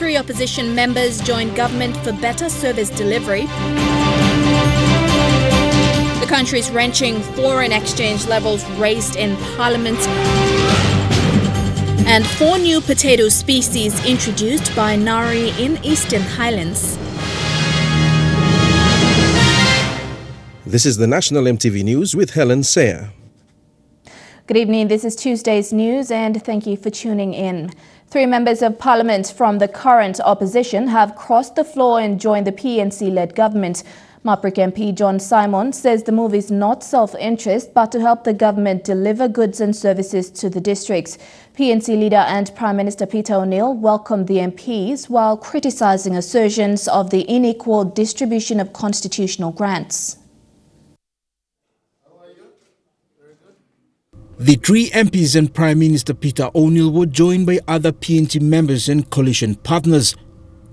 NARI opposition members join government for better service delivery. The country's wrenching foreign exchange levels raised in Parliament. And 4 new potato species introduced by NARI in Eastern Highlands. This is the National EMTV News with Helen Sayer. Good evening, this is Tuesday's news and thank you for tuning in. 3 members of parliament from the current opposition have crossed the floor and joined the PNC-led government. Maprik MP John Simon says the move is not self-interest but to help the government deliver goods and services to the districts. PNC leader and Prime Minister Peter O'Neill welcomed the MPs while criticising assertions of the unequal distribution of constitutional grants. The 3 MPs and Prime Minister Peter O'Neill were joined by other PNC members and coalition partners.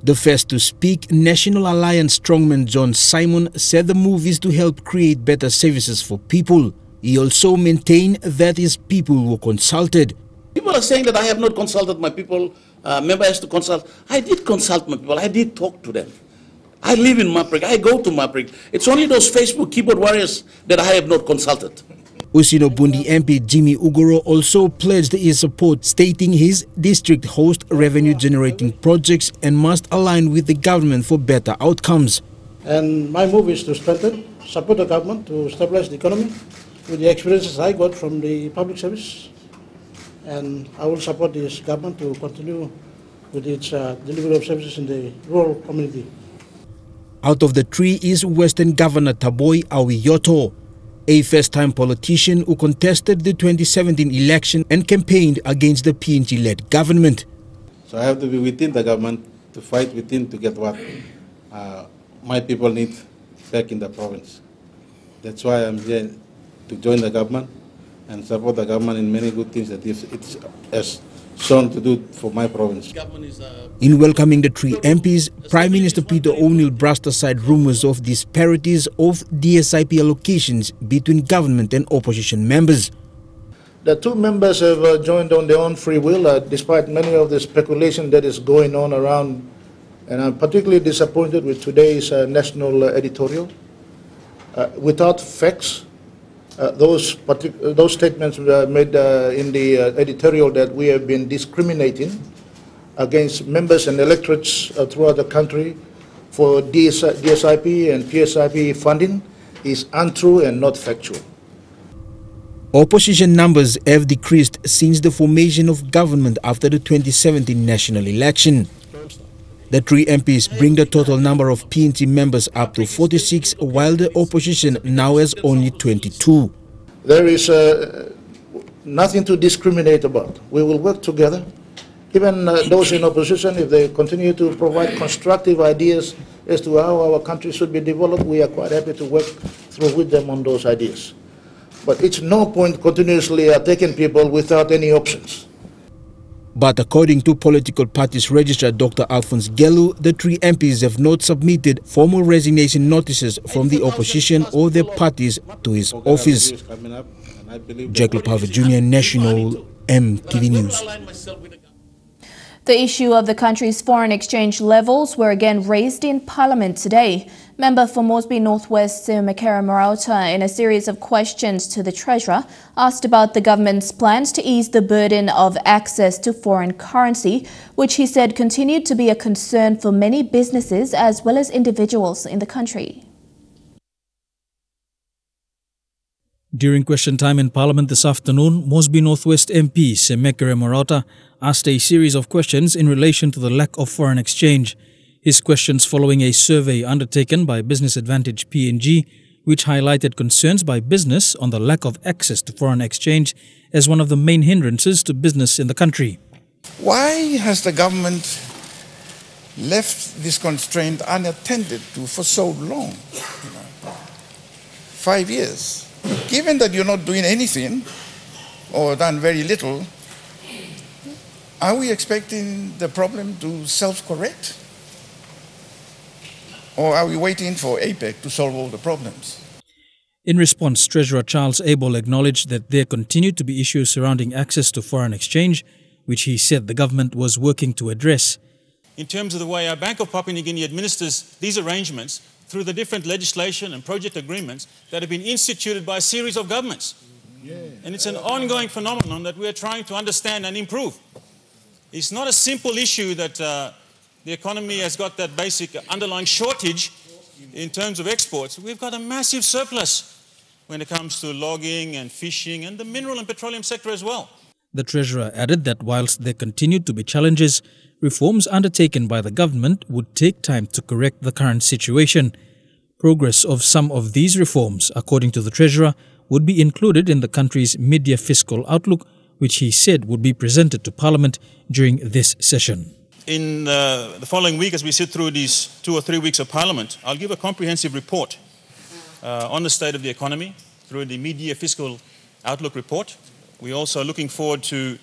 The first to speak, National Alliance strongman John Simon said the move is to help create better services for people. He also maintained that his people were consulted. People are saying that I have not consulted my people, member has to consult. I did consult my people, I did talk to them. I live in Maprik, I go to Maprik. It's only those Facebook keyboard warriors that I have not consulted. Usino Bundi MP Jimmy Ugoro also pledged his support, stating his district hosts revenue-generating projects and must align with the government for better outcomes. And my move is to strengthen, support the government to stabilize the economy with the experiences I got from the public service. And I will support this government to continue with its delivery of services in the rural community. Out of the 3 is Western Governor Taboy Awiyoto, a first-time politician who contested the 2017 election and campaigned against the PNG-led government. So I have to be within the government to fight within to get what my people need back in the province. That's why I'm here to join the government and support the government in many good things that it's as shown to do for my province. In welcoming the 3 MPs, Prime Minister Peter O'Neill brushed aside rumours of disparities of DSIP allocations between government and opposition members. The 2 members have joined on their own free will, despite many of the speculation that is going on around. And I'm particularly disappointed with today's national editorial. Without facts, those statements made in the editorial that we have been discriminating against members and electorates throughout the country for DSIP and PSIP funding is untrue and not factual. Opposition numbers have decreased since the formation of government after the 2017 national election. The 3 MPs bring the total number of PNC members up to 46, while the opposition now has only 22. There is nothing to discriminate about. We will work together. Even those in opposition, if they continue to provide constructive ideas as to how our country should be developed, we are quite happy to work through with them on those ideas. But it's no point continuously attacking people without any options. But according to political parties registrar Dr. Alphonse Gelu, the 3 MPs have not submitted formal resignation notices from the opposition or their parties to his office. Jack Lopava Jr., National EMTV News. The issue of the country's foreign exchange levels were again raised in Parliament today. Member for Moresby Northwest Makera Marauta, in a series of questions to the Treasurer, asked about the government's plans to ease the burden of access to foreign currency, which he said continued to be a concern for many businesses as well as individuals in the country. During question time in Parliament this afternoon, Moresby Northwest MP Makera Marauta asked a series of questions in relation to the lack of foreign exchange. His questions following a survey undertaken by Business Advantage PNG, which highlighted concerns by business on the lack of access to foreign exchange as one of the main hindrances to business in the country. Why has the government left this constraint unattended to for so long? 5 years. Given that you're not doing anything or done very little, are we expecting the problem to self-correct? Or are we waiting for APEC to solve all the problems? In response, Treasurer Charles Abel acknowledged that there continued to be issues surrounding access to foreign exchange, which he said the government was working to address. in terms of the way our Bank of Papua New Guinea administers these arrangements through the different legislation and project agreements that have been instituted by a series of governments. And it's an ongoing phenomenon that we are trying to understand and improve. It's not a simple issue that the economy has got that basic underlying shortage in terms of exports. We've got a massive surplus when it comes to logging and fishing and the mineral and petroleum sector as well. The Treasurer added that whilst there continued to be challenges, reforms undertaken by the government would take time to correct the current situation. Progress of some of these reforms, according to the Treasurer, would be included in the country's mid-year fiscal outlook, which he said would be presented to Parliament during this session. In the following week, as we sit through these 2 or 3 weeks of Parliament, I'll give a comprehensive report on the state of the economy through the mid-year fiscal outlook report. We're also looking forward to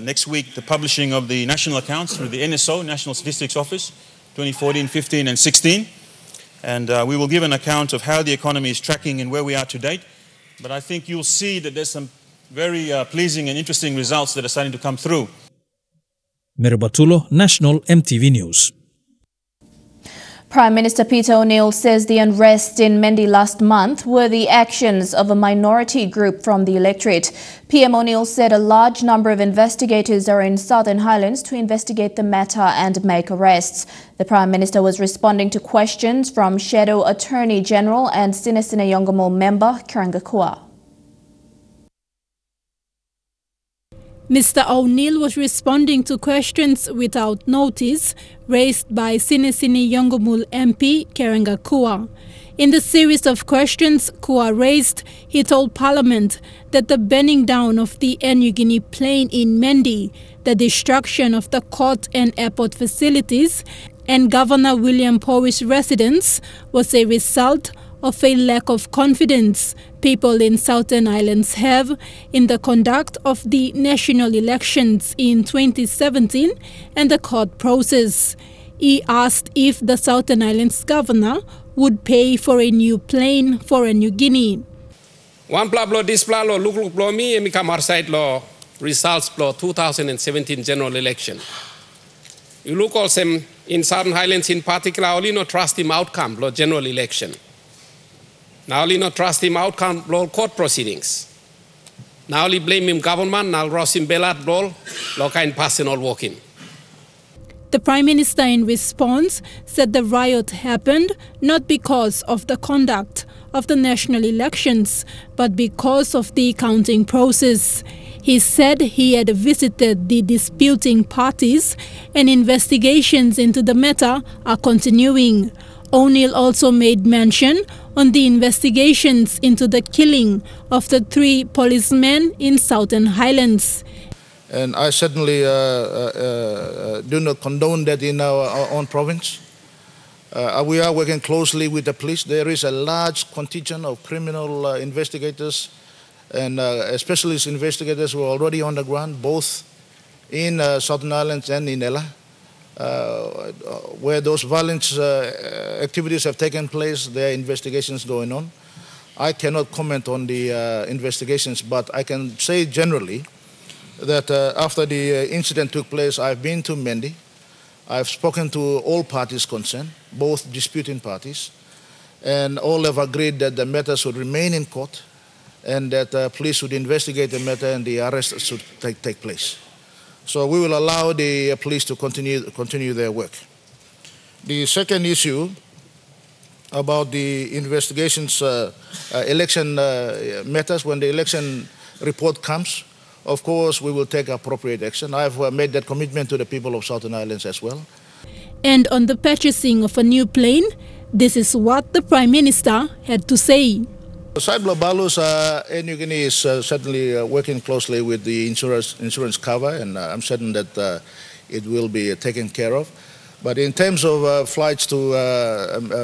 next week the publishing of the national accounts through the NSO, National Statistics Office, 2014, 15 and 16. And we will give an account of how the economy is tracking and where we are to date. But I think you'll see that there's some very pleasing and interesting results that are starting to come through. Meribatulo, National MTV News. Prime Minister Peter O'Neill says the unrest in Mendi last month were the actions of a minority group from the electorate. PM O'Neill said a large number of investigators are in Southern Highlands to investigate the matter and make arrests. The Prime Minister was responding to questions from Shadow Attorney General and Sinisina Yongomul member Karangakua. Mr. O'Neill was responding to questions without notice raised by Sinisini Yongomul MP Karangakua. In the series of questions Kua raised, he told Parliament that the burning down of the Air Niugini plane in Mendi, the destruction of the court and airport facilities, and Governor William Powys' residence was a result of a lack of confidence people in Southern Islands have in the conduct of the national elections in 2017 and the court process. He asked if the Southern Islands governor would pay for a new plane for a New Guinea. One plablo displalo look blo me and become side law results blo 2017 general election. You look also in Southern Highlands in particular, only no trust him outcome blo general election. Now only not trust him outcome blow court proceedings. Now only blame him government, now ross him belat blow, loka in personal walking. The Prime Minister in response said the riot happened not because of the conduct of the national elections, but because of the counting process. He said he had visited the disputing parties and investigations into the matter are continuing. O'Neill also made mention on the investigations into the killing of the 3 policemen in Southern Highlands. And I certainly do not condone that in our own province. We are working closely with the police. There is a large contingent of criminal investigators and specialist investigators who are already on the ground, both in Southern Islands and in Ella. Where those violent activities have taken place, there are investigations going on. I cannot comment on the investigations, but I can say generally that after the incident took place, I've been to Mendi. I've spoken to all parties concerned, both disputing parties, and all have agreed that the matter should remain in court and that police should investigate the matter and the arrest should take place. So we will allow the police to continue their work. The second issue about the investigations, election matters, when the election report comes, of course, we will take appropriate action. I've made that commitment to the people of Southern Islands as well. And on the purchasing of a new plane, this is what the Prime Minister had to say. Saiblo Balus, Air Niugini is certainly working closely with the insurance cover, and I'm certain that it will be taken care of. But in terms of flights to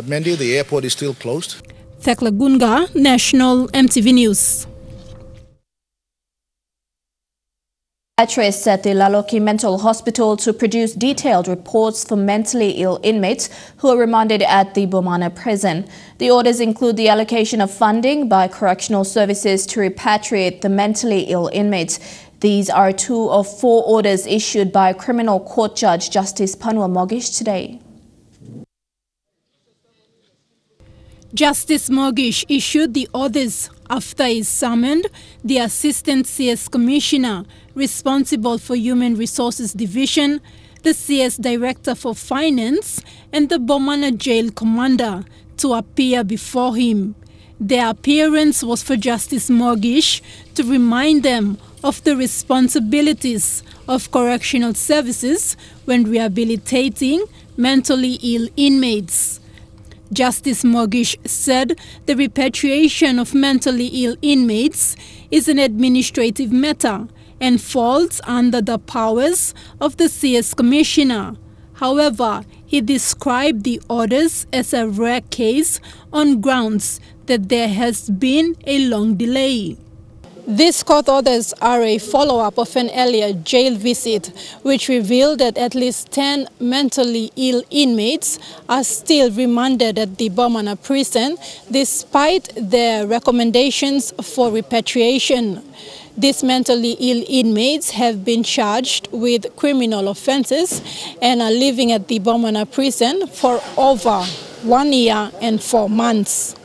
Mendi, the airport is still closed. Thekla Gunga, National MTV News. Psychiatrists at the Laloki Mental Hospital to produce detailed reports for mentally ill inmates who are remanded at the Bomana prison. The orders include the allocation of funding by correctional services to repatriate the mentally ill inmates. These are 2 of 4 orders issued by Criminal Court Judge Justice Panua Mogish today. Justice Mogish issued the orders after he summoned the Assistant CS Commissioner responsible for Human Resources Division, the CS Director for Finance, and the Bomana Jail Commander to appear before him. Their appearance was for Justice Mogish to remind them of the responsibilities of correctional services when rehabilitating mentally ill inmates. Justice Mogish said the repatriation of mentally ill inmates is an administrative matter and falls under the powers of the CS Commissioner. However, he described the orders as a rare case on grounds that there has been a long delay. These court orders are a follow-up of an earlier jail visit, which revealed that at least 10 mentally ill inmates are still remanded at the Bomana prison, despite their recommendations for repatriation. These mentally ill inmates have been charged with criminal offences and are living at the Bomana prison for over 1 year and 4 months.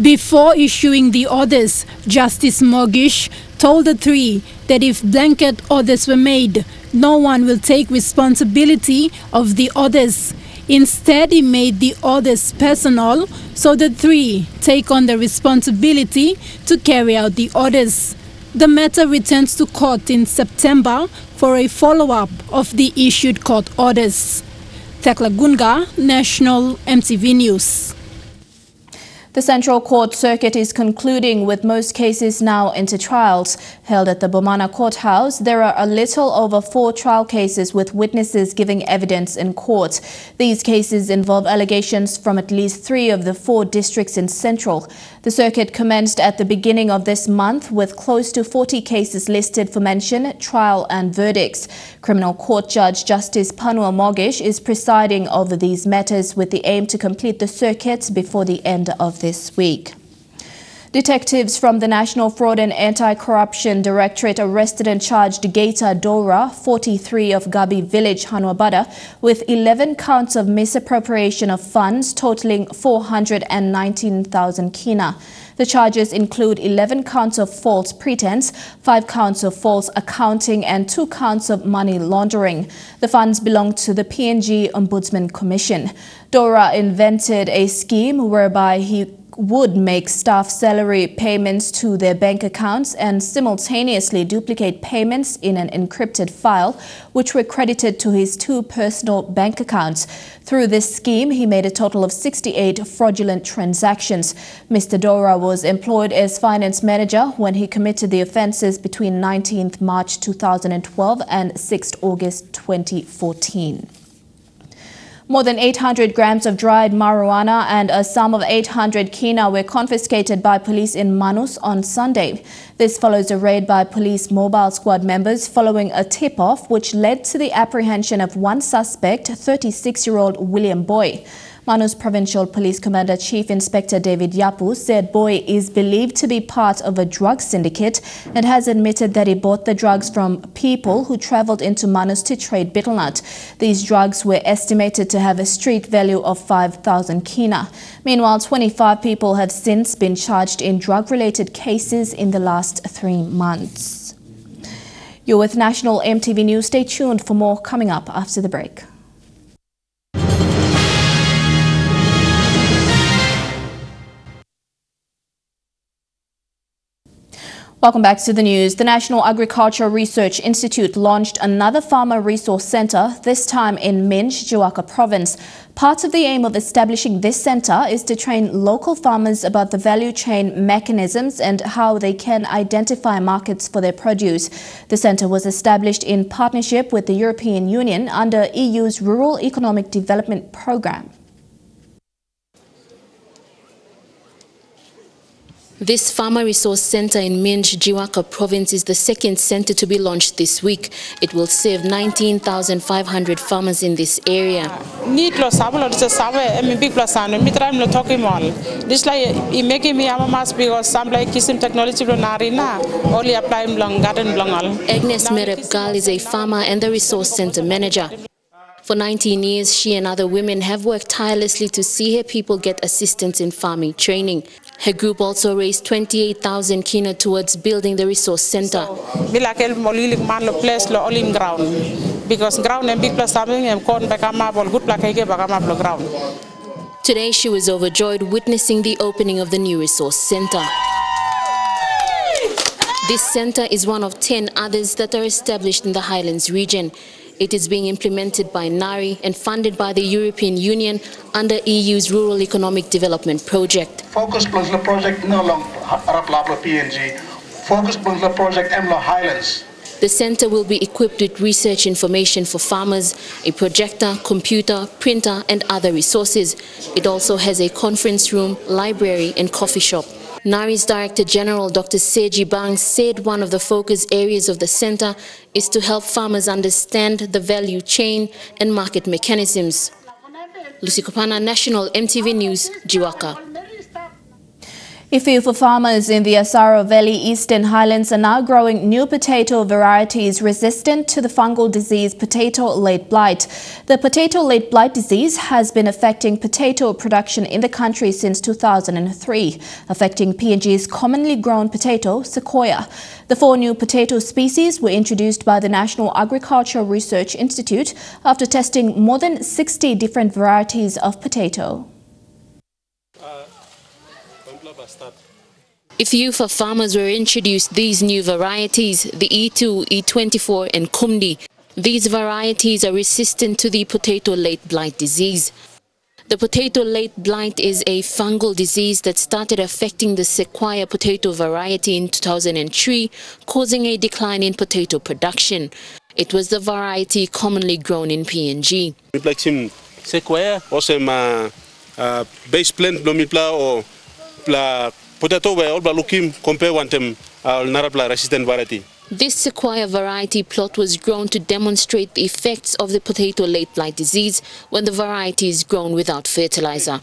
Before issuing the orders, Justice Mogish told the 3 that if blanket orders were made, no one will take responsibility of the orders. Instead, he made the orders personal, so the 3 take on the responsibility to carry out the orders. The matter returns to court in September for a follow-up of the issued court orders. Tekla Gunga, National MTV News. The Central Court Circuit is concluding with most cases now into trials. Held at the Bomana Courthouse, there are a little over 4 trial cases with witnesses giving evidence in court. These cases involve allegations from at least 3 of the 4 districts in Central. The circuit commenced at the beginning of this month with close to 40 cases listed for mention, trial and verdicts. Criminal Court Judge Justice Panua Mogish is presiding over these matters with the aim to complete the circuit before the end of this week. Detectives from the National Fraud and Anti-Corruption Directorate arrested and charged Gaita Dora, 43 of Gabi Village, Hanwabada, with 11 counts of misappropriation of funds totaling 419,000 kina. The charges include 11 counts of false pretense, 5 counts of false accounting and 2 counts of money laundering. The funds belong to the PNG Ombudsman Commission. Dora invented a scheme whereby he would make staff salary payments to their bank accounts and simultaneously duplicate payments in an encrypted file, which were credited to his 2 personal bank accounts. Through this scheme, he made a total of 68 fraudulent transactions. Mr. Dora was employed as finance manager when he committed the offences between 19th March 2012 and 6th August 2014. More than 800 grams of dried marijuana and a sum of 800 kina were confiscated by police in Manus on Sunday. This follows a raid by police mobile squad members following a tip-off which led to the apprehension of one suspect, 36-year-old William Boy. Manus Provincial Police Commander Chief Inspector David Yapu said Boy is believed to be part of a drug syndicate and has admitted that he bought the drugs from people who travelled into Manus to trade betelnut. These drugs were estimated to have a street value of 5,000 kina. Meanwhile, 25 people have since been charged in drug-related cases in the last 3 months. You're with National MTV News. Stay tuned for more coming up after the break. Welcome back to the news. The National Agriculture Research Institute launched another farmer resource centre, this time in Minj, Juaka Province. Part of the aim of establishing this centre is to train local farmers about the value chain mechanisms and how they can identify markets for their produce. The centre was established in partnership with the European Union under EU's Rural Economic Development Programme. This Farmer Resource Center in Minj, Jiwaka Province is the second center to be launched this week. It will serve 19,500 farmers in this area. Agnes Merepgal is a farmer and the resource center manager. For 19 years, she and other women have worked tirelessly to see her people get assistance in farming training. Her group also raised 28,000 kina towards building the resource center. Today she was overjoyed witnessing the opening of the new resource center. This center is one of 10 others that are established in the Highlands region. It is being implemented by NARI and funded by the European Union under EU's Rural Economic Development Project. Focus plus the project no long PNG. Focus plus the project MLO Highlands. The center will be equipped with research information for farmers, a projector, computer, printer and other resources. It also has a conference room, library and coffee shop. NARI's Director General Dr. Seji Bang said one of the focus areas of the center is to help farmers understand the value chain and market mechanisms. Lucy Kopana, National MTV News, Jiwaka. A few farmers in the Asaro Valley Eastern Highlands are now growing new potato varieties resistant to the fungal disease potato-late blight. The potato-late blight disease has been affecting potato production in the country since 2003, affecting PNG's commonly grown potato, sequoia. The 4 new potato species were introduced by the National Agricultural Research Institute after testing more than 60 different varieties of potato. A few farmers were introduced these new varieties, the E2, E24 and Kumdi. These varieties are resistant to the potato-late blight disease. The potato-late blight is a fungal disease that started affecting the sequoia potato variety in 2003, causing a decline in potato production. It was the variety commonly grown in PNG. Sequoia or some base plant or potato were all looking compare one them NARI resistant variety. This sequoia variety plot was grown to demonstrate the effects of the potato-late blight disease when the variety is grown without fertilizer.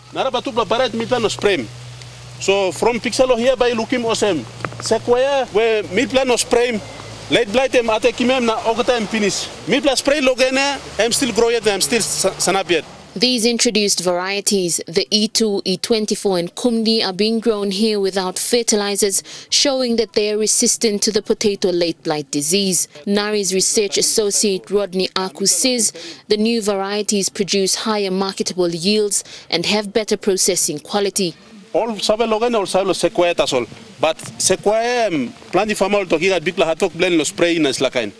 So from pixel here by looking awesome. Sequoia where midplan no spray late blight am atekimem na ogata finish. Midplan spray logena I'm still growing I'm still sanapiet. These introduced varieties, the E2, E24 and Kumdi, are being grown here without fertilizers, showing that they are resistant to the potato-late blight disease. NARI's research associate Rodney Aku says the new varieties produce higher marketable yields and have better processing quality. All sabe logan all sabe sequoia tasol, but sequoia plant di farmer to giga big la hatok blend lo spray na slakain.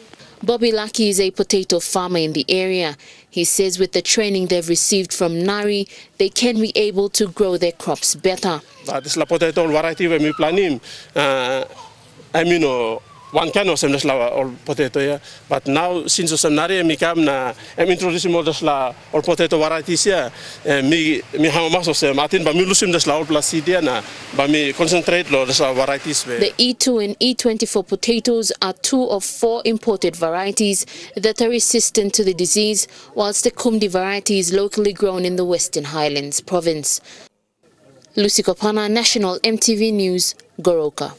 Bobby Lucky is a potato farmer in the area. He says with the training they've received from NARI, they can be able to grow their crops better. This is la potato variety we planning. One kind of some all potato here, but now since some NARI mi come na introducing more all potato varieties here. Mi have most of them. I think but mi lusim all placidia na, but mi concentrate lo varieties. The E2 and E24 potatoes are 2 of 4 imported varieties that are resistant to the disease, whilst the Kumdi variety is locally grown in the Western Highlands Province. Lucy Kopana, National MTV News, Goroka.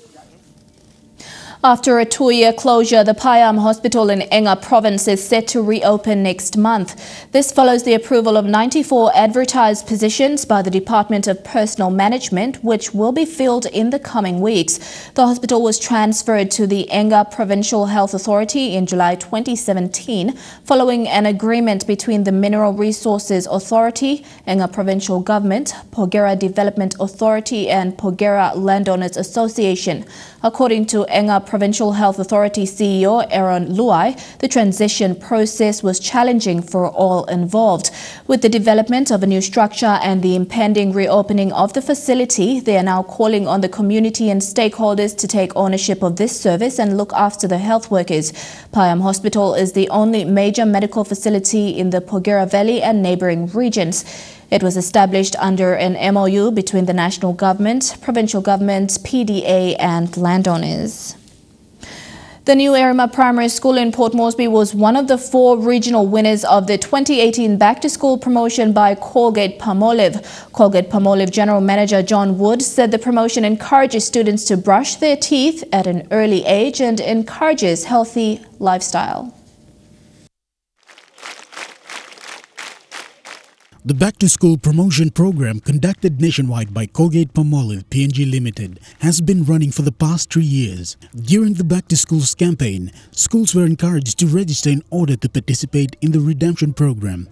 After a 2-year closure, the Payam Hospital in Enga Province is set to reopen next month. This follows the approval of 94 advertised positions by the Department of Personnel Management, which will be filled in the coming weeks. The hospital was transferred to the Enga Provincial Health Authority in July 2017, following an agreement between the Mineral Resources Authority, Enga Provincial Government, Porgera Development Authority and Porgera Landowners Association. According to Enga Provincial Health Authority CEO Aaron Luai, the transition process was challenging for all involved. With the development of a new structure and the impending reopening of the facility, they are now calling on the community and stakeholders to take ownership of this service and look after the health workers. Payam Hospital is the only major medical facility in the Porgera Valley and neighboring regions. It was established under an MOU between the national government, provincial government, PDA and landowners. The new Erima Primary School in Port Moresby was one of the 4 regional winners of the 2018 back-to-school promotion by Colgate-Palmolive. Colgate-Palmolive General Manager John Wood said the promotion encourages students to brush their teeth at an early age and encourages healthy lifestyle. The back-to-school promotion program conducted nationwide by Colgate-Palmolive PNG Limited has been running for the past 3 years. During the back-to-schools campaign, schools were encouraged to register in order to participate in the redemption program.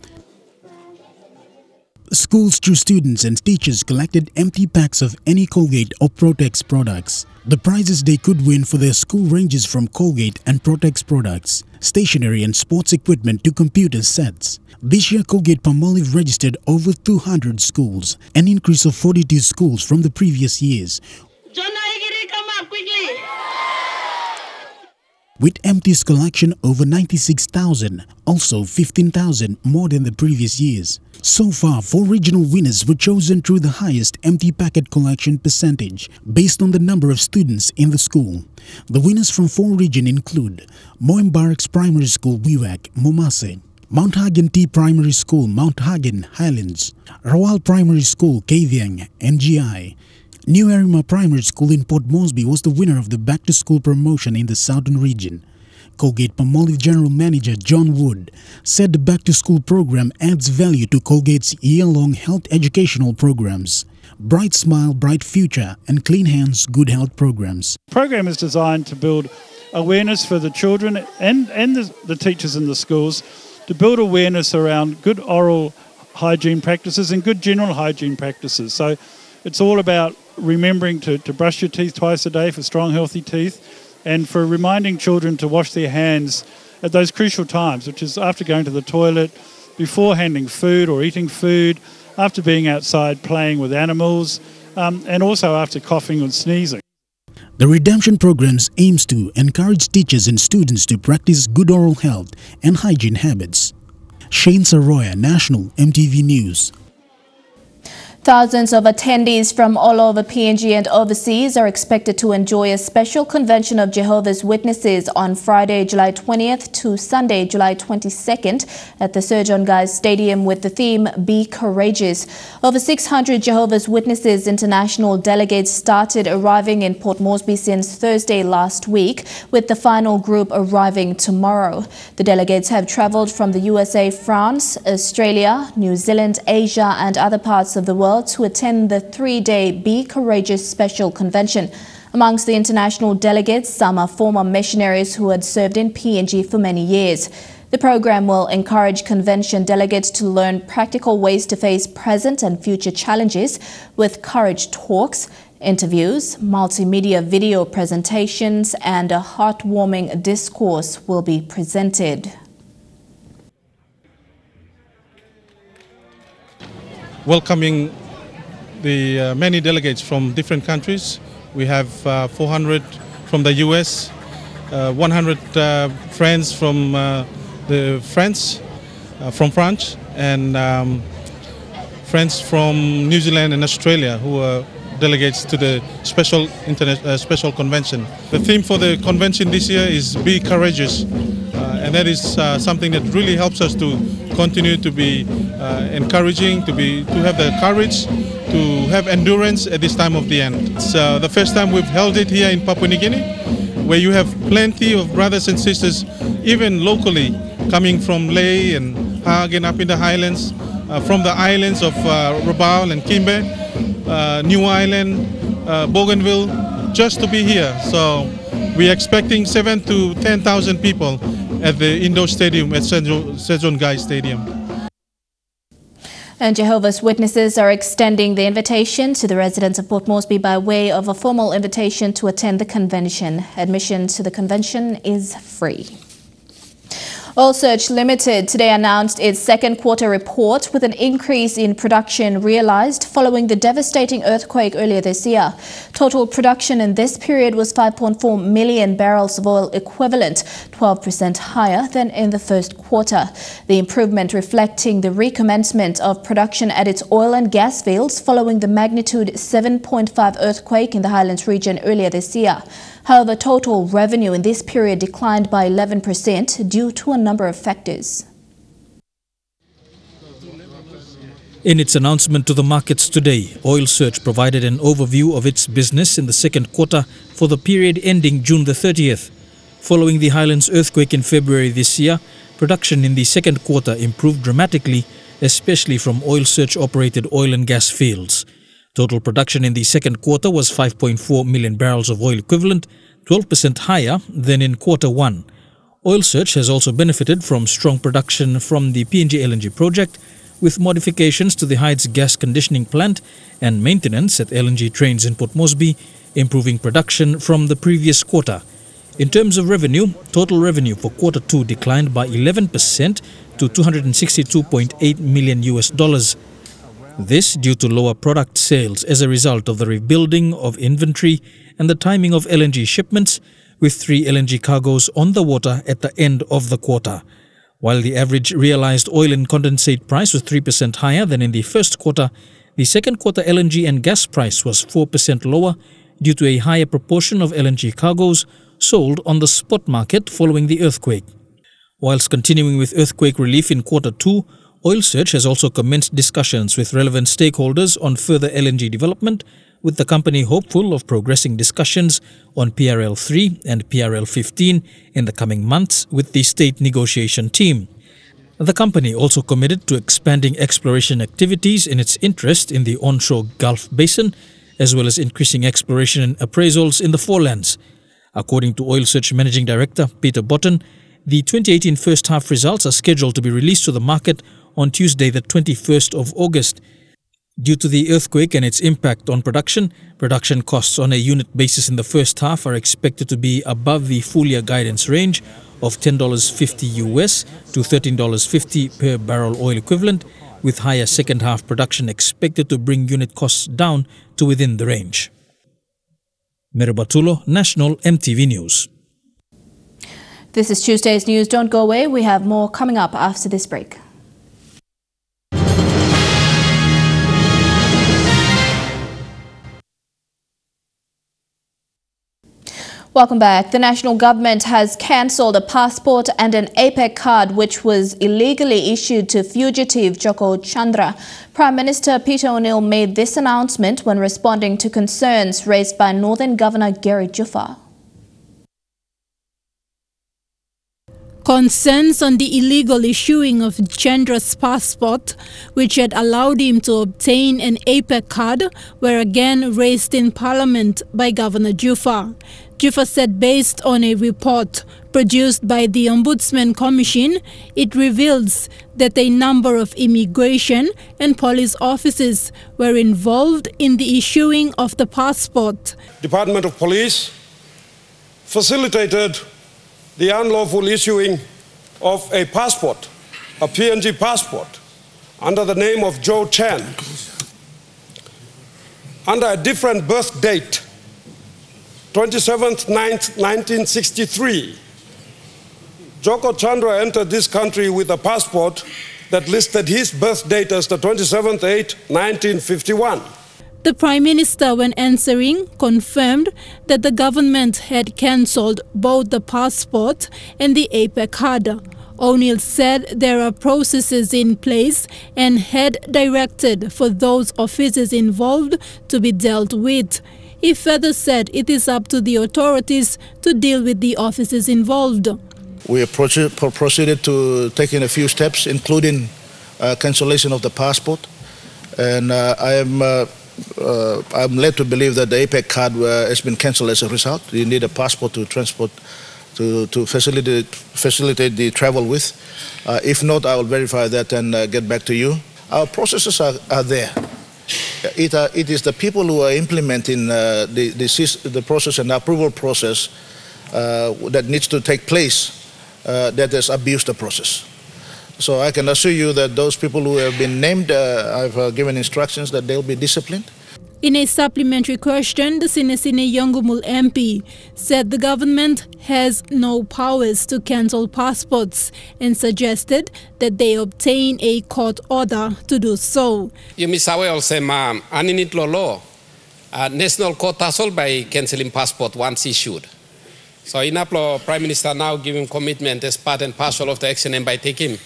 Schools, through students and teachers, collected empty packs of any Colgate or Protex products. The prizes they could win for their school ranges from Colgate and Protex products, stationery and sports equipment to computer sets. This year, Colgate-Palmolive registered over 200 schools, an increase of 42 schools from the previous years. Come up quickly! With empties collection over 96,000, also 15,000 more than the previous years. So far, 4 regional winners were chosen through the highest empty packet collection percentage based on the number of students in the school. The winners from 4 regions include Moem Barracks Primary School, Wewak, Momase; Mount Hagen T Primary School, Mount Hagen, Highlands; Rawal Primary School, Kavieng, NGI. New Erima Primary School in Port Moresby was the winner of the back-to-school promotion in the southern region. Colgate-Palmolive General Manager John Wood said the back-to-school program adds value to Colgate's year-long health educational programs. Bright Smile, Bright Future and Clean Hands, Good Health programs. The program is designed to build awareness for the children and the teachers in the schools, to build awareness around good oral hygiene practices and good general hygiene practices. So it's all about remembering to brush your teeth twice a day for strong, healthy teeth, and for reminding children to wash their hands at those crucial times, which is after going to the toilet, before handling food or eating food, after being outside playing with animals, and also after coughing and sneezing. The redemption programs aims to encourage teachers and students to practice good oral health and hygiene habits. Shane Saroya, National EMTV News. Thousands of attendees from all over PNG and overseas are expected to enjoy a special convention of Jehovah's Witnesses on Friday, July 20th to Sunday, July 22nd at the Sir John Guy's Stadium with the theme Be Courageous. Over 600 Jehovah's Witnesses international delegates started arriving in Port Moresby since Thursday last week, with the final group arriving tomorrow. The delegates have travelled from the USA, France, Australia, New Zealand, Asia and other parts of the world to attend the 3-day Be Courageous special convention. Amongst the international delegates, some are former missionaries who had served in PNG for many years. The program will encourage convention delegates to learn practical ways to face present and future challenges with courage talks, interviews, multimedia video presentations and a heartwarming discourse will be presented. Welcoming the many delegates from different countries. We have 400 from the US, 100 friends from France, and friends from New Zealand and Australia who are delegates to the special convention. The theme for the convention this year is Be Courageous, and that is something that really helps us to continue to be encouraging, to have the courage, to have endurance at this time of the end. It's the first time we've held it here in Papua New Guinea, where you have plenty of brothers and sisters, even locally, coming from Lae and Hagen up in the highlands, from the islands of Rabaul and Kimbe, New Island, Bougainville, just to be here. So we're expecting 7,000 to 10,000 people at the indoor stadium at Sir John Guy Stadium. And Jehovah's Witnesses are extending the invitation to the residents of Port Moresby by way of a formal invitation to attend the convention. Admission to the convention is free. Oil Search Limited today announced its second quarter report with an increase in production realized following the devastating earthquake earlier this year. Total production in this period was 5.4 million barrels of oil equivalent, 12% higher than in the first quarter. The improvement reflecting the recommencement of production at its oil and gas fields following the magnitude 7.5 earthquake in the Highlands region earlier this year. However, total revenue in this period declined by 11% due to a number of factors. In its announcement to the markets today, Oil Search provided an overview of its business in the second quarter for the period ending June the 30th. Following the Highlands earthquake in February this year, production in the second quarter improved dramatically, especially from Oil Search operated oil and gas fields. Total production in the second quarter was 5.4 million barrels of oil equivalent, 12% higher than in quarter one. Oil Search has also benefited from strong production from the PNG LNG project, with modifications to the Hides gas conditioning plant and maintenance at LNG trains in Port Moresby, improving production from the previous quarter. In terms of revenue, total revenue for quarter two declined by 11% to $262.8 million. This due to lower product sales as a result of the rebuilding of inventory and the timing of LNG shipments, with 3 LNG cargoes on the water at the end of the quarter. While the average realized oil and condensate price was 3% higher than in the first quarter, the second quarter LNG and gas price was 4% lower due to a higher proportion of LNG cargoes sold on the spot market following the earthquake. Whilst continuing with earthquake relief in quarter two, Oil Search has also commenced discussions with relevant stakeholders on further LNG development, with the company hopeful of progressing discussions on PRL 3 and PRL 15 in the coming months with the state negotiation team. The company also committed to expanding exploration activities in its interest in the onshore Gulf Basin, as well as increasing exploration and appraisals in the forelands. According to Oil Search Managing Director Peter Botten, the 2018 first half results are scheduled to be released to the market on Tuesday the 21st of August. Due to the earthquake and its impact on production costs on a unit basis in the first half are expected to be above the full year guidance range of $10.50 US to $13.50 per barrel oil equivalent, with higher second half production expected to bring unit costs down to within the range. Meribatulo, National MTV News. This is Tuesday's news. Don't go away. We have more coming up after this break. Welcome back. The national government has cancelled a passport and an APEC card which was illegally issued to fugitive Joko Chandra. Prime Minister Peter O'Neill made this announcement when responding to concerns raised by Northern Governor Gary Juffa. Concerns on the illegal issuing of Chandra's passport, which had allowed him to obtain an APEC card, were again raised in Parliament by Governor Juffa. Juffa said based on a report produced by the Ombudsman Commission, it reveals that a number of immigration and police officers were involved in the issuing of the passport. Department of Police facilitated the unlawful issuing of a passport, a PNG passport, under the name of Joe Chan, under a different birth date, 27th 9th 1963. Joko Chandra entered this country with a passport that listed his birth date as the 27th 8th 1951. The Prime Minister, when answering, confirmed that the government had cancelled both the passport and the APEC card. O'Neill said there are processes in place and had directed for those officers involved to be dealt with. He further said it is up to the authorities to deal with the officers involved. We have proceeded to taking a few steps, including cancellation of the passport, and I'm led to believe that the APEC card has been cancelled as a result. You need a passport to transport, to facilitate the travel with. If not, I will verify that and get back to you. Our processes are there. It is the people who are implementing the process and approval process that needs to take place that has abused the process. So I can assure you that those people who have been named, I've given instructions that they'll be disciplined. In a supplementary question, the Sinisini Yongumul MP said the government has no powers to cancel passports and suggested that they obtain a court order to do so. Yumisawe also aninit lolo national court tasol by cancelling passport once issued. So inaplo Prime Minister now giving commitment as part and parcel of the action and by taking.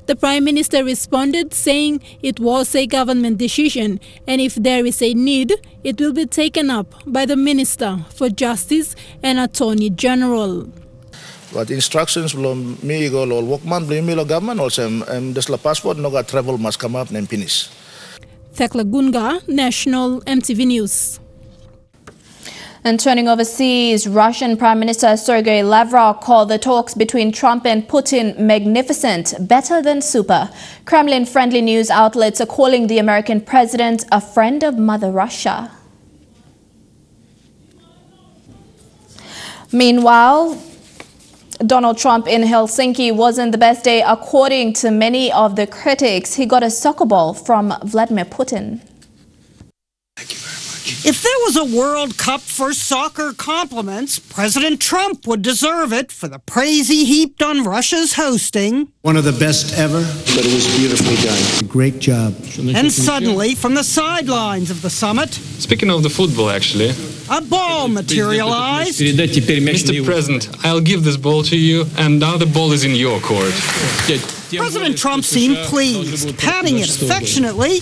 The Prime Minister responded saying it was a government decision and if there is a need, it will be taken up by the Minister for Justice and Attorney General. But instructions belum mi go lol workman belum mi lo government also desla passport no got travel must come up nem finish. Thekla Gunga, National MTV News. And turning overseas, Russian Prime Minister Sergei Lavrov called the talks between Trump and Putin magnificent, better than super. Kremlin-friendly news outlets are calling the American president a friend of Mother Russia. Meanwhile, Donald Trump in Helsinki wasn't the best day according to many of the critics. He got a soccer ball from Vladimir Putin. If there was a World Cup for soccer compliments, President Trump would deserve it for the praise he heaped on Russia's hosting. One of the best ever, but it was beautifully done. Great job. And suddenly, from the sidelines of the summit, speaking of the football, actually, a ball materialized. Mr. President, I'll give this ball to you, and now the ball is in your court. President Trump seemed pleased, patting it affectionately.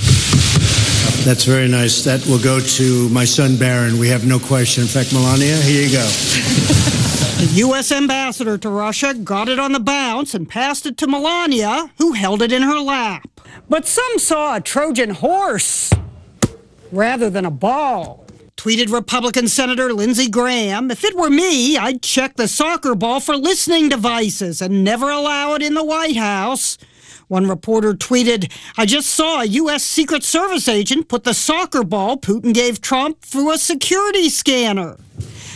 That's very nice. That will go to my son Barron. We have no question. In fact, Melania, here you go. The U.S. ambassador to Russia got it on the bounce and passed it to Melania, who held it in her lap. But some saw a Trojan horse rather than a ball. Tweeted Republican Senator Lindsey Graham, if it were me, I'd check the soccer ball for listening devices and never allow it in the White House. One reporter tweeted, I just saw a U.S. Secret Service agent put the soccer ball Putin gave Trump through a security scanner.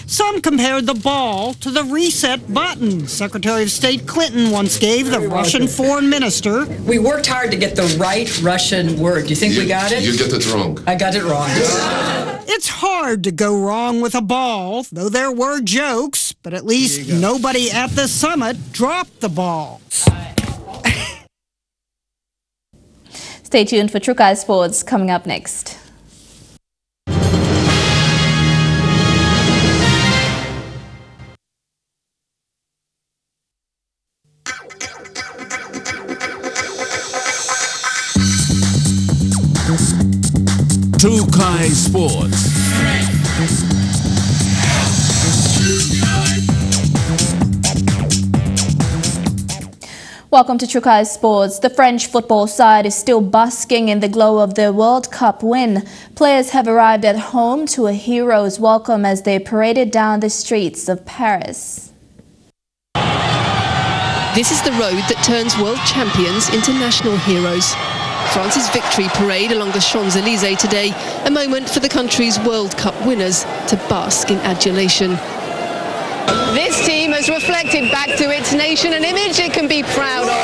Some compared the ball to the reset button Secretary of State Clinton once gave the Russian foreign minister. We worked hard to get the right Russian word. Do you think we got it? You get it wrong. I got it wrong. It's hard to go wrong with a ball, though there were jokes, but at least nobody at the summit dropped the ball. Stay tuned for Trukai Sports coming up next. Trukai Sports. Welcome to Trukai Sports. The French football side is still basking in the glow of their World Cup win. Players have arrived at home to a hero's welcome as they paraded down the streets of Paris. This is the road that turns world champions into national heroes. France's victory parade along the Champs-Élysées today, a moment for the country's World Cup winners to bask in adulation. This team has reflected back to its nation an image it can be proud of.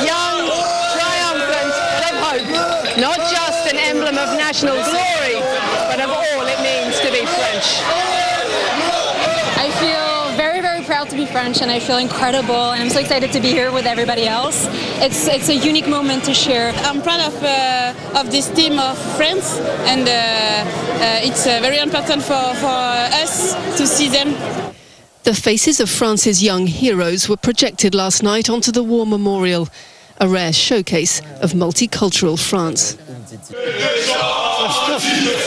Young, triumphant, full of hope. Not just an emblem of national glory, but of all it means to be French. I feel very, very proud to be French, and I feel incredible, and I'm so excited to be here with everybody else. It's a unique moment to share. I'm proud of this team of France, and it's very important for us to see them. The faces of France's young heroes were projected last night onto the War Memorial, a rare showcase of multicultural France.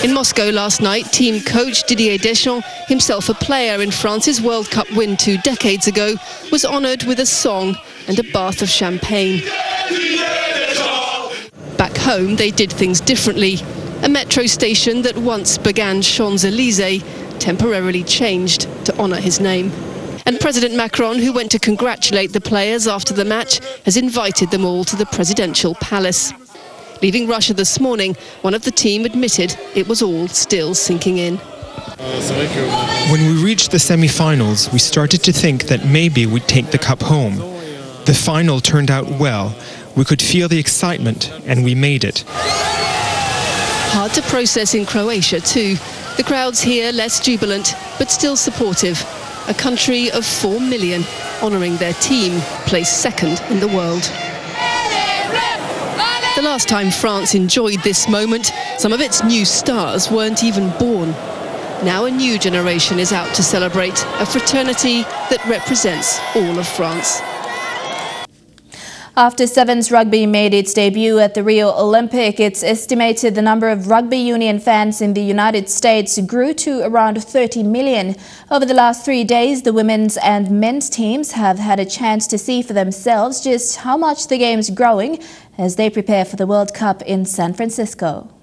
In Moscow last night, team coach Didier Deschamps, himself a player in France's World Cup win 2 decades ago, was honoured with a song and a bath of champagne. Back home, they did things differently. A metro station that once began Champs-Élysées temporarily changed to honour his name. And President Macron, who went to congratulate the players after the match, has invited them all to the presidential palace. Leaving Russia this morning, one of the team admitted it was all still sinking in. When we reached the semi-finals, we started to think that maybe we'd take the cup home. The final turned out well. We could feel the excitement, and we made it. Hard to process in Croatia too. The crowds here less jubilant, but still supportive. A country of 4 million, honouring their team, placed second in the world. The last time France enjoyed this moment, some of its new stars weren't even born. Now a new generation is out to celebrate a fraternity that represents all of France. After Sevens rugby made its debut at the Rio Olympic, it's estimated the number of rugby union fans in the United States grew to around 30 million. Over the last 3 days, the women's and men's teams have had a chance to see for themselves just how much the game's growing as they prepare for the World Cup in San Francisco.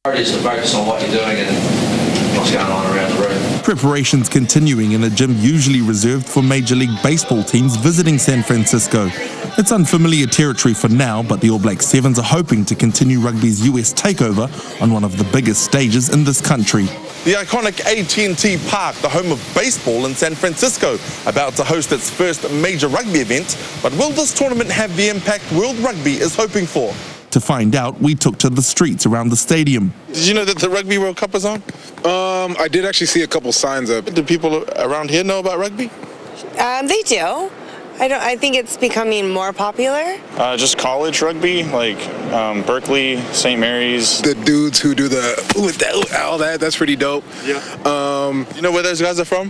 Is to focus on what you're doing and what's going on around the room. Preparations continuing in a gym usually reserved for Major League Baseball teams visiting San Francisco. It's unfamiliar territory for now, but the All Black Sevens are hoping to continue rugby's US takeover on one of the biggest stages in this country. The iconic AT&T Park, the home of baseball in San Francisco, about to host its first major rugby event. But will this tournament have the impact World Rugby is hoping for? To find out, we took to the streets around the stadium. Did you know that the Rugby World Cup is on? I did actually see a couple signs up. Do people around here know about rugby? They do. I think it's becoming more popular. Just college rugby, like Berkeley, St. Mary's. The dudes who do all that's pretty dope. Yeah. You know where those guys are from?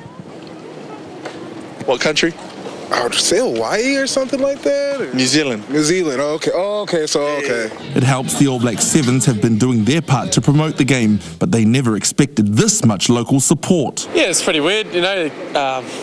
What country? I would say Hawaii or something like that? Or? New Zealand. New Zealand, okay. Oh, okay, so okay. It helps the All Black Sevens have been doing their part to promote the game, but they never expected this much local support. Yeah, it's pretty weird, you know,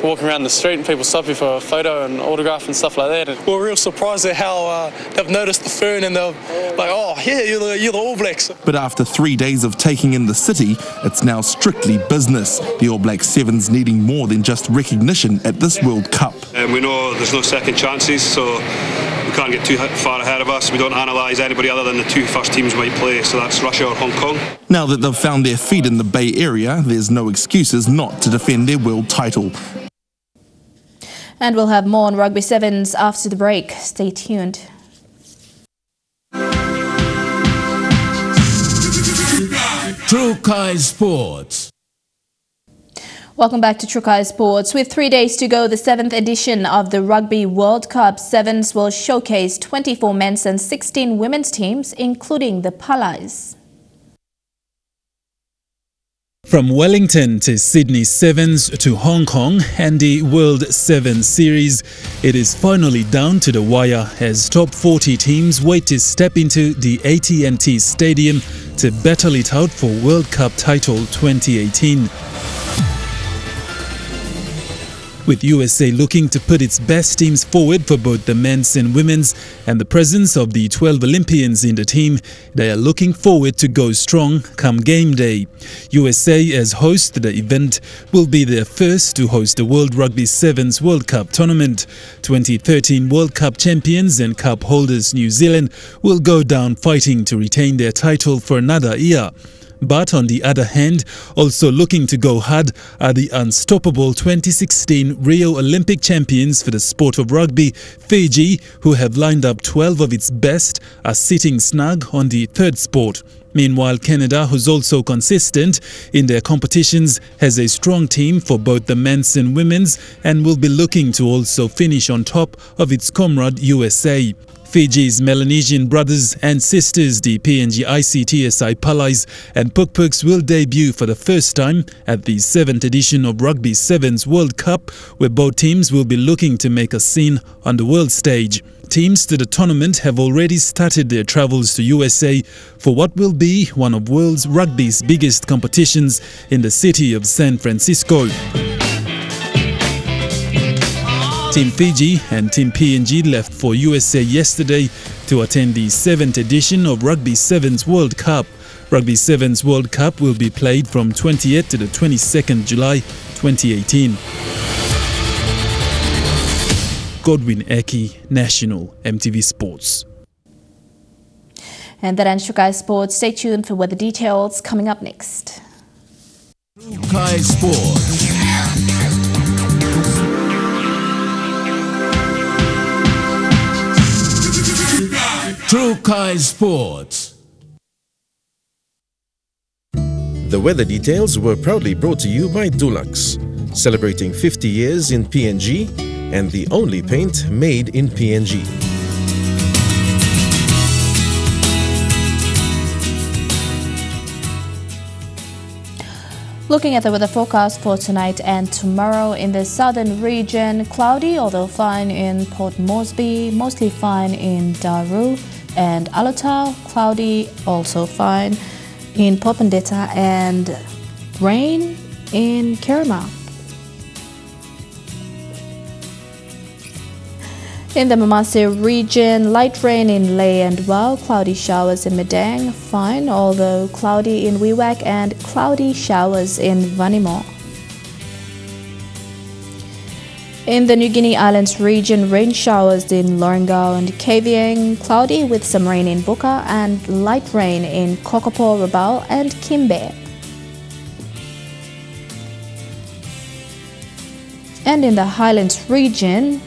walking around the street and people stop you for a photo and autograph and stuff like that. And we're real surprised at how they've noticed the fern and they're like, oh, yeah, you're the All Blacks. But after 3 days of taking in the city, it's now strictly business. The All Black Sevens needing more than just recognition at this World Cup. We know there's no second chances, so we can't get too far ahead of us. We don't analyse anybody other than the two first teams might play, so that's Russia or Hong Kong. Now that they've found their feet in the Bay Area, there's no excuses not to defend their world title. And we'll have more on Rugby Sevens after the break. Stay tuned. Trukai Sports. Welcome back to Trukai Sports. With 3 days to go, the 7th edition of the Rugby World Cup Sevens will showcase 24 men's and 16 women's teams, including the Palais. From Wellington to Sydney Sevens to Hong Kong and the World Sevens Series, it is finally down to the wire as top 40 teams wait to step into the AT&T Stadium to battle it out for World Cup title 2018. With USA looking to put its best teams forward for both the men's and women's, and the presence of the 12 Olympians in the team, they are looking forward to go strong come game day. USA, as host the event, will be their first to host the World Rugby Sevens World Cup tournament. 2013 World Cup champions and cup holders New Zealand will go down fighting to retain their title for another year. But on the other hand, also looking to go hard are the unstoppable 2016 Rio Olympic champions for the sport of rugby, Fiji, who have lined up 12 of its best, are sitting snug on the third spot. Meanwhile, Canada, who's also consistent in their competitions, has a strong team for both the men's and women's and will be looking to also finish on top of its comrade USA. Fiji's Melanesian brothers and sisters, the PNG ICTSI Palais and Pukpuks, will debut for the first time at the 7th edition of Rugby Sevens World Cup, where both teams will be looking to make a scene on the world stage. Teams to the tournament have already started their travels to USA for what will be one of world's rugby's biggest competitions in the city of San Francisco. Team Fiji and Team PNG left for USA yesterday to attend the 7th edition of Rugby Sevens World Cup. Rugby Sevens World Cup will be played from 28th to the 22nd July 2018. Godwin Eki, National EMTV Sports. And that ends Trukai Sports. Stay tuned for weather details coming up next. Trukai Sports. True Kai Sports. The weather details were proudly brought to you by Dulux, celebrating 50 years in PNG and the only paint made in PNG. Looking at the weather forecast for tonight and tomorrow in the southern region, cloudy although fine in Port Moresby, mostly fine in Daru and Alotau, cloudy also fine in Popondetta, and rain in Kerema. In the Mamase region, light rain in Ley and Wau, cloudy showers in Medang, fine, although cloudy in Wewak, and cloudy showers in Vanimo. In the New Guinea Islands region, rain showers in Lorengau and Kavieng, cloudy with some rain in Buka, and light rain in Kokopo, Rabaul, and Kimbe. And in the Highlands region,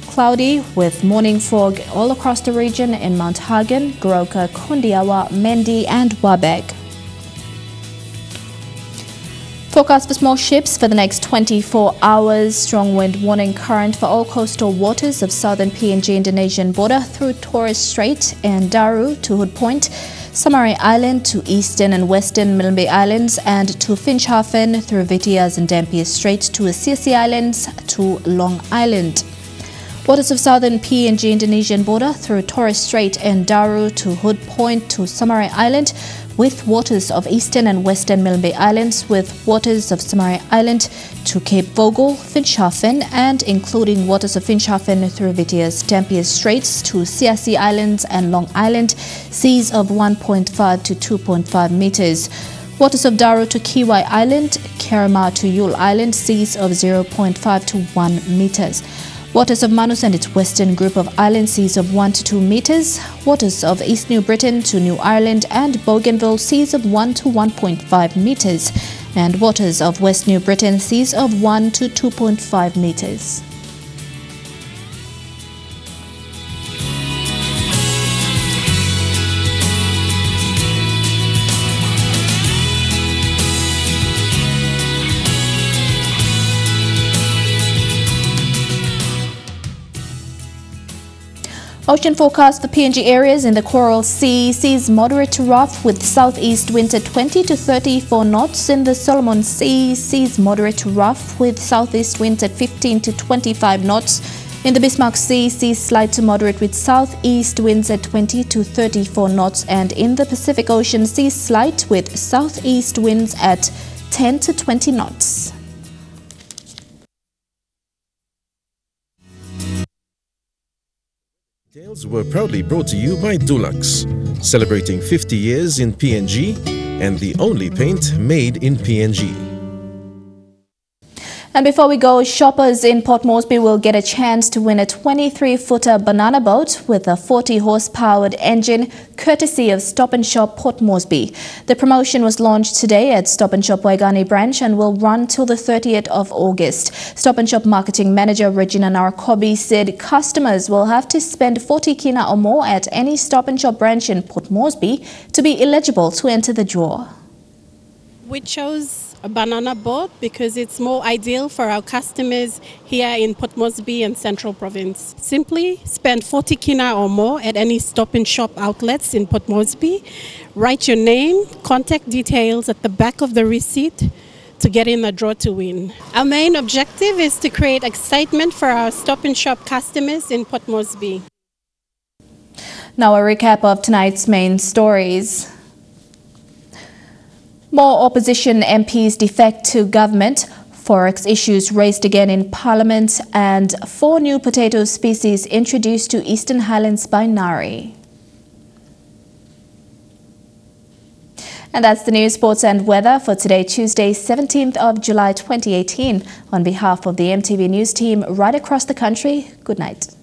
cloudy with morning fog all across the region in Mount Hagen, Goroka, Kondiawa, Mendi and Wabeg. Forecast for small ships for the next 24 hours. Strong wind warning current for all coastal waters of southern PNG Indonesian border through Torres Strait and Daru to Hood Point, Samari Island to eastern and western Milne Islands, and to Finschhafen through Vitiaz and Dampier Strait to Assisi Islands to Long Island. Waters of southern PNG Indonesian border through Torres Strait and Daru to Hood Point to Samari Island, with waters of eastern and western Milne Islands, with waters of Samari Island to Cape Vogel, Finschhafen, and including waters of Finschhafen through Vitiaz, Dampier Straits to Siasi Islands and Long Island, seas of 1.5 to 2.5 meters. Waters of Daru to Kiwai Island, Kerema to Yule Island, seas of 0.5 to 1 meters. Waters of Manus and its western group of island, seas of 1 to 2 meters. Waters of East New Britain to New Ireland and Bougainville, seas of 1 to 1.5 meters. And waters of West New Britain, seas of 1 to 2.5 meters. Ocean forecast for PNG areas in the Coral Sea. Seas moderate to rough with southeast winds at 20 to 34 knots. In the Solomon Sea, seas moderate to rough with southeast winds at 15 to 25 knots. In the Bismarck Sea, seas slight to moderate with southeast winds at 20 to 34 knots. And in the Pacific Ocean, seas slight with southeast winds at 10 to 20 knots. Details were proudly brought to you by Dulux, celebrating 50 years in PNG and the only paint made in PNG. And before we go, shoppers in Port Moresby will get a chance to win a 23-footer banana boat with a 40-horse-powered engine, courtesy of Stop & Shop Port Moresby. The promotion was launched today at Stop & Shop Waigani branch and will run till the 30th of August. Stop & Shop marketing manager Regina Narakobi said customers will have to spend 40 kina or more at any Stop & Shop branch in Port Moresby to be eligible to enter the draw. We chose a banana boat because it's more ideal for our customers here in Port Moresby and Central Province. Simply spend 40 kina or more at any Stop & Shop outlets in Port Moresby. Write your name, contact details at the back of the receipt to get in the draw to win. Our main objective is to create excitement for our Stop & Shop customers in Port Moresby. Now a recap of tonight's main stories. More opposition MPs defect to government, forex issues raised again in Parliament, and 4 new potato species introduced to Eastern Highlands by NARI. And that's the news, sports and weather for today, Tuesday, 17th of July 2018. On behalf of the EMTV News team right across the country, good night.